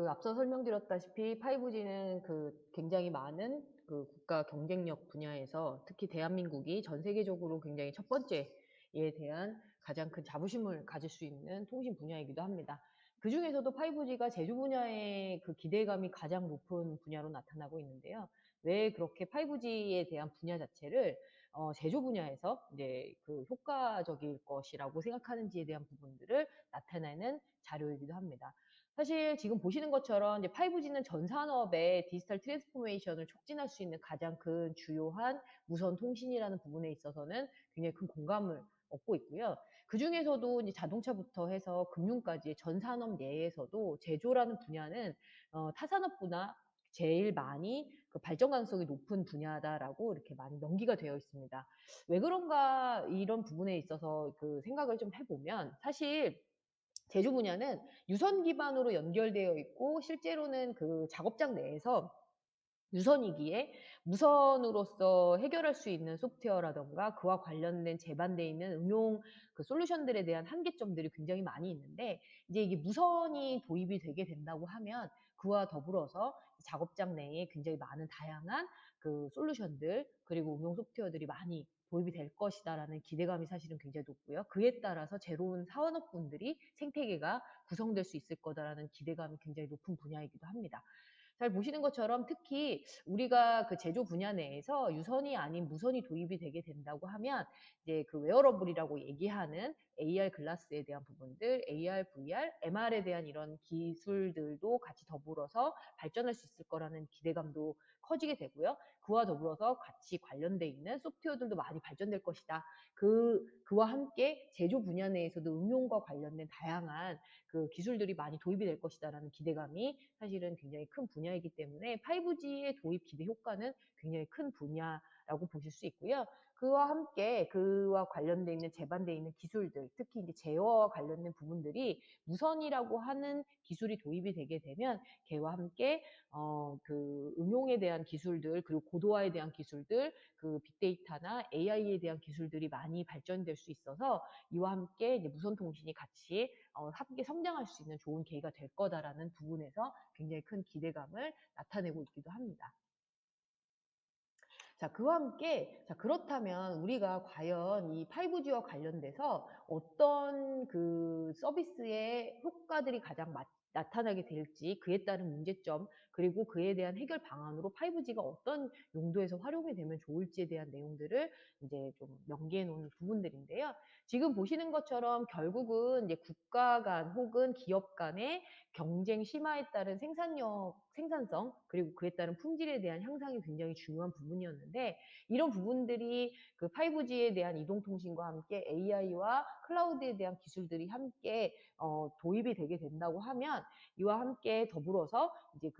앞서 설명드렸다시피 5G는 굉장히 많은 국가 경쟁력 분야에서 특히 대한민국이 전 세계적으로 굉장히 첫 번째에 대한 가장 큰 자부심을 가질 수 있는 통신 분야이기도 합니다. 그중에서도 5G가 제조 분야의 기대감이 가장 높은 분야로 나타나고 있는데요. 왜 그렇게 5G에 대한 분야 자체를 제조 분야에서 이제 효과적일 것이라고 생각하는지에 대한 부분들을 나타내는 자료이기도 합니다. 사실 지금 보시는 것처럼 이제 5G는 전 산업의 디지털 트랜스포메이션을 촉진할 수 있는 가장 큰 주요한 무선 통신이라는 부분에 있어서는 굉장히 큰 공감을 얻고 있고요. 그중에서도 이제 자동차부터 해서 금융까지 전 산업 내에서도 제조라는 분야는 타 산업보다 제일 많이 발전 가능성이 높은 분야다라고 이렇게 많이 명기가 되어 있습니다. 왜 그런가 이런 부분에 있어서 생각을 좀 해보면 사실 제조 분야는 유선 기반으로 연결되어 있고 실제로는 작업장 내에서 유선이기에 무선으로서 해결할 수 있는 소프트웨어라든가 그와 관련된 제반되어 있는 응용 솔루션들에 대한 한계점들이 굉장히 많이 있는데 이제 이게 무선이 도입이 되게 된다고 하면 그와 더불어서 작업장 내에 굉장히 많은 다양한 솔루션들 그리고 응용 소프트웨어들이 많이 도입이 될 것이다라는 기대감이 사실은 굉장히 높고요. 그에 따라서 새로운 산업군들이 생태계가 구성될 수 있을 거다라는 기대감이 굉장히 높은 분야이기도 합니다. 잘 보시는 것처럼 특히 우리가 제조 분야 내에서 유선이 아닌 무선이 도입이 되게 된다고 하면 이제 웨어러블이라고 얘기하는 AR 글라스에 대한 부분들, AR, VR, MR에 대한 이런 기술들도 같이 더불어서 발전할 수 있을 거라는 기대감도 커지게 되고요. 그와 더불어서 같이 관련돼 있는 소프트웨어들도 많이 발전될 것이다. 그와 함께 제조 분야 내에서도 응용과 관련된 다양한 기술들이 많이 도입이 될 것이다라는 기대감이 사실은 굉장히 큰 분야이기 때문에 5G의 도입 기대 효과는 굉장히 큰 분야라고 보실 수 있고요. 그와 함께 그와 관련돼 있는 제반되어 있는 기술들, 특히 이제 제어와 관련된 부분들이 무선이라고 하는 기술이 도입이 되게 되면 걔와 함께 응용에 대한 기술들 그리고 고도화에 대한 기술들, 빅데이터나 AI에 대한 기술들이 많이 발전될 수 있어서 이와 함께 이제 무선 통신이 같이 함께 성장할 수 있는 좋은 계기가 될 거다라는 부분에서 굉장히 큰 기대감을 나타내고 있기도 합니다. 자, 그와 함께 자, 그렇다면 우리가 과연 이 5G와 관련돼서 어떤 서비스의 효과들이 가장 나타나게 될지 그에 따른 문제점 그리고 그에 대한 해결 방안으로 5G가 어떤 용도에서 활용이 되면 좋을지에 대한 내용들을 이제 좀 명기해 놓은 부분들인데요. 지금 보시는 것처럼 결국은 이제 국가 간 혹은 기업 간의 경쟁 심화에 따른 생산성 그리고 그에 따른 품질에 대한 향상이 굉장히 중요한 부분이었는데 이런 부분들이 5G에 대한 이동통신과 함께 AI와 클라우드에 대한 기술들이 함께 도입이 되게 된다고 하면 이와 함께 더불어서 이제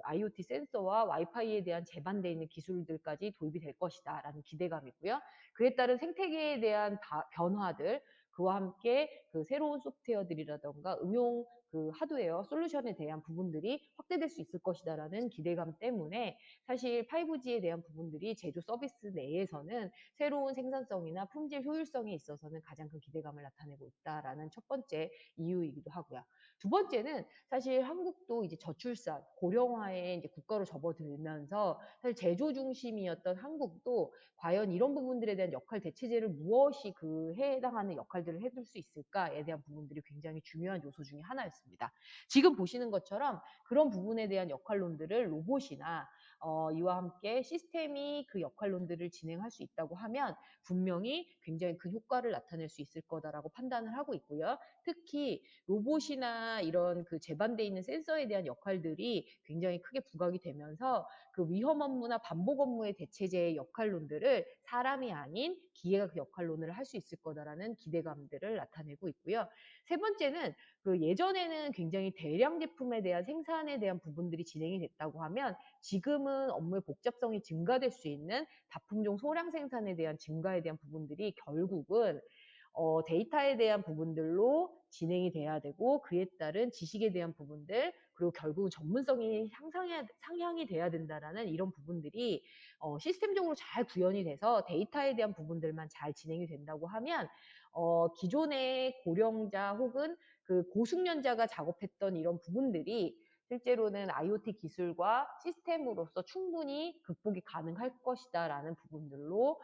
IoT 센서와 와이파이에 대한 제반되어 있는 기술들까지 도입이 될 것이다라는 기대감이고요. 그에 따른 생태계에 대한 변화들 그와 함께 새로운 소프트웨어들이라든가 응용 하드웨어 솔루션에 대한 부분들이 확대될 수 있을 것이다라는 기대감 때문에 사실 5G에 대한 부분들이 제조 서비스 내에서는 새로운 생산성이나 품질 효율성에 있어서는 가장 큰 기대감을 나타내고 있다라는 첫 번째 이유이기도 하고요. 두 번째는 사실 한국도 이제 저출산, 고령화의 이제 국가로 접어들면서 사실 제조 중심이었던 한국도 과연 이런 부분들에 대한 역할 대체제를 무엇이 해당하는 역할들을 해줄 수 있을까에 대한 부분들이 굉장히 중요한 요소 중에 하나였습니다. 지금 보시는 것처럼 그런 부분에 대한 역할론들을 로봇이나 이와 함께 시스템이 그 역할론들을 진행할 수 있다고 하면 분명히 굉장히 큰 효과를 나타낼 수 있을 거다라고 판단을 하고 있고요. 특히 로봇이나 이런 제반되어 있는 센서에 대한 역할들이 굉장히 크게 부각이 되면서 위험 업무나 반복 업무의 대체제의 역할론들을 사람이 아닌 기계가 그 역할론을 할 수 있을 거다라는 기대감들을 나타내고 있고요. 세 번째는 예전에는 굉장히 대량 제품에 대한 생산에 대한 부분들이 진행이 됐다고 하면 지금은 업무의 복잡성이 증가될 수 있는 다품종 소량 생산에 대한 증가에 대한 부분들이 결국은 데이터에 대한 부분들로 진행이 돼야 되고 그에 따른 지식에 대한 부분들 그리고 결국은 전문성이 상향이 돼야 된다라는 이런 부분들이 시스템적으로 잘 구현이 돼서 데이터에 대한 부분들만 잘 진행이 된다고 하면 기존의 고령자 혹은 고숙련자가 작업했던 이런 부분들이 실제로는 IoT 기술과 시스템으로서 충분히 극복이 가능할 것이다라는 부분들로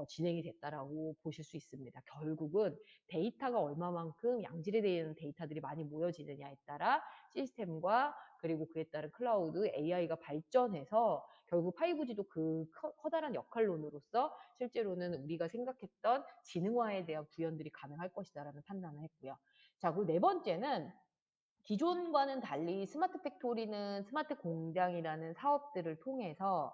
진행이 됐다라고 보실 수 있습니다. 결국은 데이터가 얼마만큼 양질이 되는 데이터들이 많이 모여지느냐에 따라 시스템과 그리고 그에 따른 클라우드 AI가 발전해서 결국 5G도 그 커다란 역할론으로서 실제로는 우리가 생각했던 지능화에 대한 구현들이 가능할 것이다라는 판단을 했고요. 자, 그리고 네 번째는 기존과는 달리 스마트 팩토리는 스마트 공장이라는 사업들을 통해서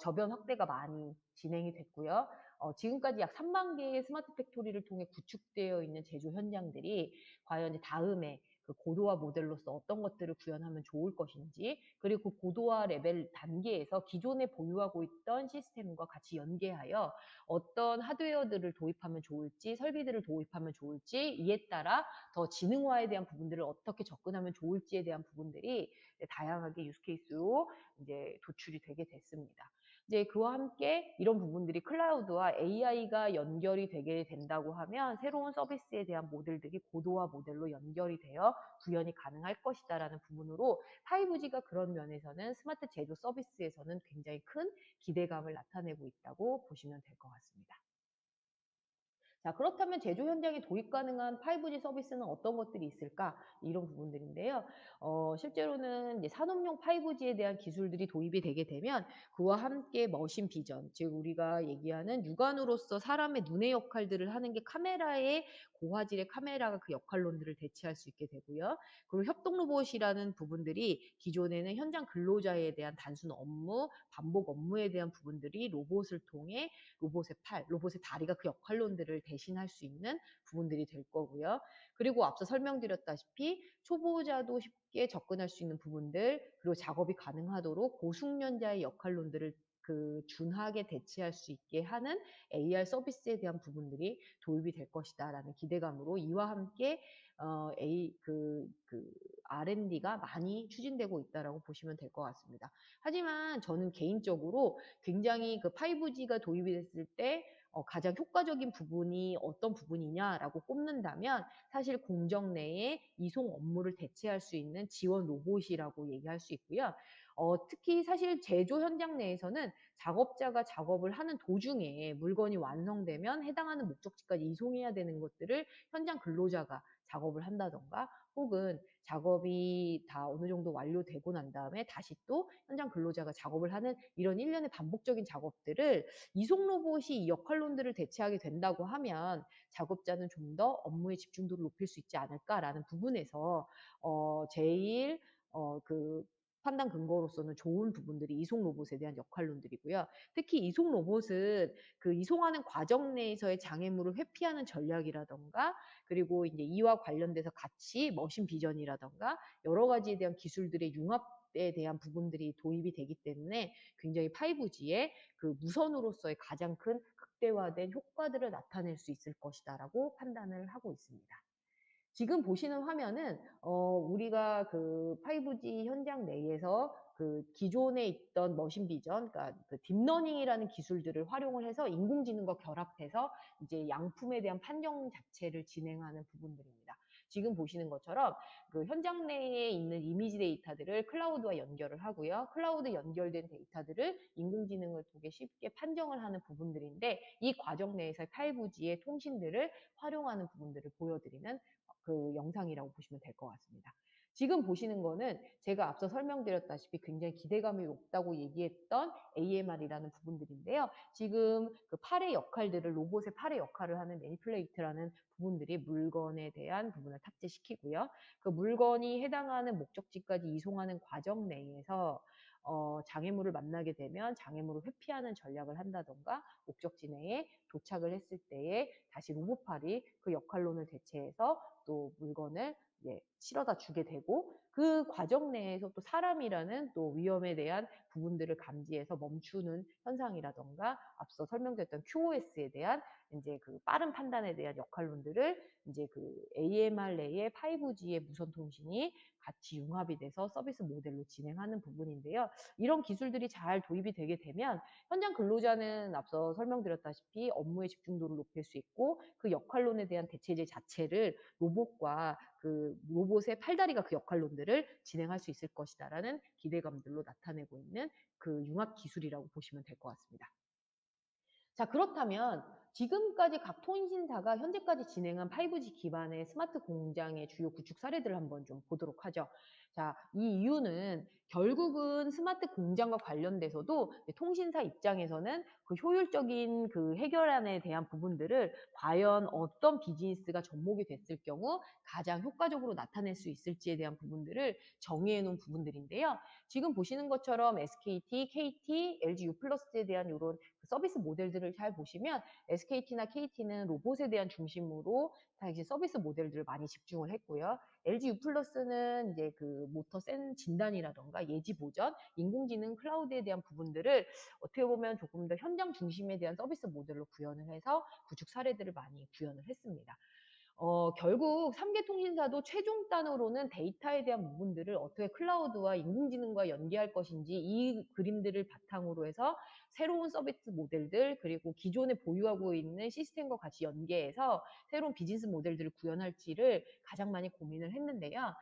저변 확대가 많이 진행이 됐고요. 지금까지 약 3만 개의 스마트 팩토리를 통해 구축되어 있는 제조 현장들이 과연 이제 다음에 그 고도화 모델로서 어떤 것들을 구현하면 좋을 것인지, 그리고 그 고도화 레벨 단계에서 기존에 보유하고 있던 시스템과 같이 연계하여 어떤 하드웨어들을 도입하면 좋을지, 설비들을 도입하면 좋을지, 이에 따라 더 지능화에 대한 부분들을 어떻게 접근하면 좋을지에 대한 부분들이 다양하게 유스케이스로 이제 도출이 되게 됐습니다. 이제 그와 함께 이런 부분들이 클라우드와 AI가 연결이 되게 된다고 하면 새로운 서비스에 대한 모델들이 고도화 모델로 연결이 되어 구현이 가능할 것이다라는 부분으로 5G가 그런 면에서는 스마트 제조 서비스에서는 굉장히 큰 기대감을 나타내고 있다고 보시면 될 것 같습니다. 자, 그렇다면 제조 현장에 도입 가능한 5G 서비스는 어떤 것들이 있을까? 이런 부분들인데요. 실제로는 이제 산업용 5G에 대한 기술들이 도입이 되게 되면 그와 함께 머신 비전, 즉 우리가 얘기하는 육안으로서 사람의 눈의 역할들을 하는 게 카메라의 고화질의 카메라가 그 역할론들을 대체할 수 있게 되고요. 그리고 협동 로봇이라는 부분들이 기존에는 현장 근로자에 대한 단순 업무, 반복 업무에 대한 부분들이 로봇을 통해 로봇의 팔, 로봇의 다리가 그 역할론들을 대신할 수 있는 부분들이 될 거고요. 그리고 앞서 설명드렸다시피 초보자도 쉽게 접근할 수 있는 부분들, 그리고 작업이 가능하도록 고숙련자의 역할론들을 그 준하게 대체할 수 있게 하는 AR 서비스에 대한 부분들이 도입이 될 것이다라는 기대감으로 이와 함께 R&D가 많이 추진되고 있다라고 보시면 될 것 같습니다. 하지만 저는 개인적으로 굉장히 그 5G가 도입이 됐을 때 가장 효과적인 부분이 어떤 부분이냐라고 꼽는다면 사실 공정 내에 이송 업무를 대체할 수 있는 지원 로봇이라고 얘기할 수 있고요. 특히 사실 제조 현장 내에서는 작업자가 작업을 하는 도중에 물건이 완성되면 해당하는 목적지까지 이송해야 되는 것들을 현장 근로자가 작업을 한다던가, 혹은 작업이 다 어느 정도 완료되고 난 다음에 다시 또 현장 근로자가 작업을 하는 이런 일련의 반복적인 작업들을 이송 로봇이 이 역할론들을 대체하게 된다고 하면 작업자는 좀 더 업무의 집중도를 높일 수 있지 않을까라는 부분에서 제일 그 판단 근거로서는 좋은 부분들이 이송 로봇에 대한 역할론들이고요. 특히 이송 로봇은 그 이송하는 과정 내에서의 장애물을 회피하는 전략이라든가, 그리고 이제 이와 관련돼서 같이 머신 비전이라든가 여러 가지에 대한 기술들의 융합에 대한 부분들이 도입이 되기 때문에 굉장히 5G의 그 무선으로서의 가장 큰 극대화된 효과들을 나타낼 수 있을 것이다라고 판단을 하고 있습니다. 지금 보시는 화면은 우리가 그 5G 현장 내에서 그 기존에 있던 머신 비전, 그러니까 그 딥러닝이라는 기술들을 활용을 해서 인공지능과 결합해서 이제 양품에 대한 판정 자체를 진행하는 부분들입니다. 지금 보시는 것처럼 그 현장 내에 있는 이미지 데이터들을 클라우드와 연결을 하고요. 클라우드 연결된 데이터들을 인공지능을 통해 쉽게 판정을 하는 부분들인데, 이 과정 내에서 5G의 통신들을 활용하는 부분들을 보여드리는 그 영상이라고 보시면 될 것 같습니다. 지금 보시는 거는 제가 앞서 설명드렸다시피 굉장히 기대감이 높다고 얘기했던 AMR이라는 부분들인데요. 지금 그 팔의 역할들을, 로봇의 팔의 역할을 하는 매니플레이트라는 부분들이 물건에 대한 부분을 탑재시키고요. 그 물건이 해당하는 목적지까지 이송하는 과정 내에서 장애물을 만나게 되면 장애물을 회피하는 전략을 한다던가, 목적지 내에 도착을 했을 때에 다시 로봇팔이 그 역할론을 대체해서 또 물건을 실어다 주게 되고, 그 과정 내에서 또 사람이라는 또 위험에 대한 부분들을 감지해서 멈추는 현상이라던가, 앞서 설명드렸던 QoS에 대한 이제 그 빠른 판단에 대한 역할론들을 이제 그 AMR 내의 5G의 무선 통신이 같이 융합이 돼서 서비스 모델로 진행하는 부분인데요. 이런 기술들이 잘 도입이 되게 되면 현장 근로자는 앞서 설명드렸다시피 업무의 집중도를 높일 수 있고, 그 역할론에 대한 대체제 자체를 로봇과 그 로봇의 팔다리가 그 역할론들을 부분들을 진행할 수 있을 것이다라는 기대감들로 나타내고 있는 그 융합 기술이라고 보시면 될 것 같습니다. 자, 그렇다면 지금까지 각 통신사가 현재까지 진행한 5G 기반의 스마트 공장의 주요 구축 사례들을 한번 좀 보도록 하죠. 자, 이 이유는 결국은 스마트 공장과 관련돼서도 통신사 입장에서는 그 효율적인 그 해결안에 대한 부분들을 과연 어떤 비즈니스가 접목이 됐을 경우 가장 효과적으로 나타낼 수 있을지에 대한 부분들을 정의해 놓은 부분들인데요. 지금 보시는 것처럼 SKT, KT, LG U+에 대한 요런 그 서비스 모델들을 잘 보시면 SKT나 KT는 로봇에 대한 중심으로 다 이제 서비스 모델들을 많이 집중을 했고요. LG U+는 이제 그 모터 센 진단이라든가 예지 보전, 인공지능 클라우드에 대한 부분들을 어떻게 보면 조금 더 현장 중심에 대한 서비스 모델로 구현을 해서 구축 사례들을 많이 구현을 했습니다. 결국 3개 통신사도 최종 단으로는 데이터에 대한 부분들을 어떻게 클라우드와 인공지능과 연계할 것인지 이 그림들을 바탕으로 해서 새로운 서비스 모델들 그리고 기존에 보유하고 있는 시스템과 같이 연계해서 새로운 비즈니스 모델들을 구현할지를 가장 많이 고민을 했는데요.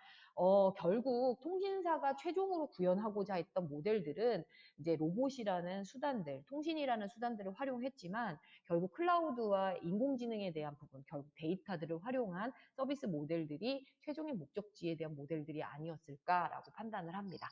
결국 통신사가 최종으로 구현하고자 했던 모델들은 이제 로봇이라는 수단들, 통신이라는 수단들을 활용했지만 결국 클라우드와 인공지능에 대한 부분, 결국 데이터들을 활용한 서비스 모델들이 최종의 목적지에 대한 모델들이 아니었을까라고 판단을 합니다.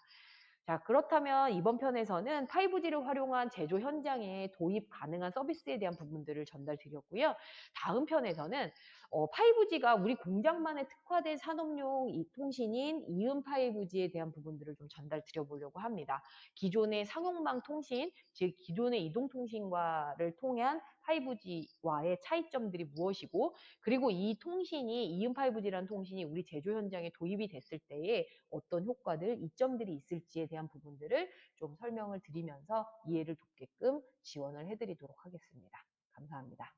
자, 그렇다면 이번 편에서는 5G를 활용한 제조 현장에 도입 가능한 서비스에 대한 부분들을 전달 드렸고요. 다음 편에서는 5G가 우리 공장만에 특화된 산업용 이 통신인 이음 5G에 대한 부분들을 좀 전달 드려보려고 합니다. 기존의 상용망 통신, 즉 기존의 이동통신과를 통한 5G와의 차이점들이 무엇이고 그리고 이 통신이 이음 5G라는 통신이 우리 제조 현장에 도입이 됐을 때에 어떤 효과들, 이점들이 있을지에 대한 부분들을 좀 설명을 드리면서 이해를 돕게끔 지원을 해드리도록 하겠습니다. 감사합니다.